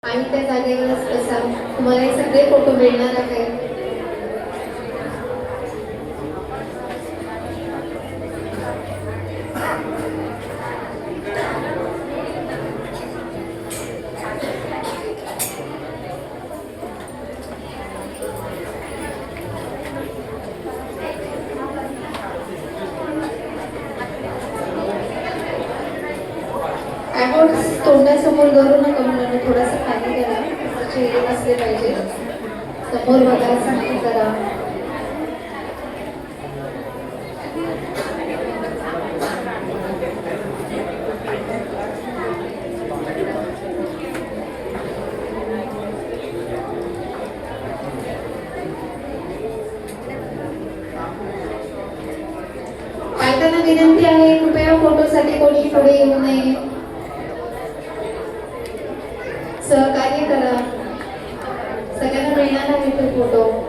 आणि त्या जागेवरच कसा तुम्हाला हे सगळे फोटो मिळणार आहे. तोंडासमोर धरू नका मुलांना, थोडासा खाली करा, चेहरे असले पाहिजे. समोर बघा, सांगते करा. पालकांना विनंती आहे, कृपया फोटोसाठी कोणी पुढे येऊ नये. सहकार्य करा, सगळ्यांना मिळणार आहे तो फोटो.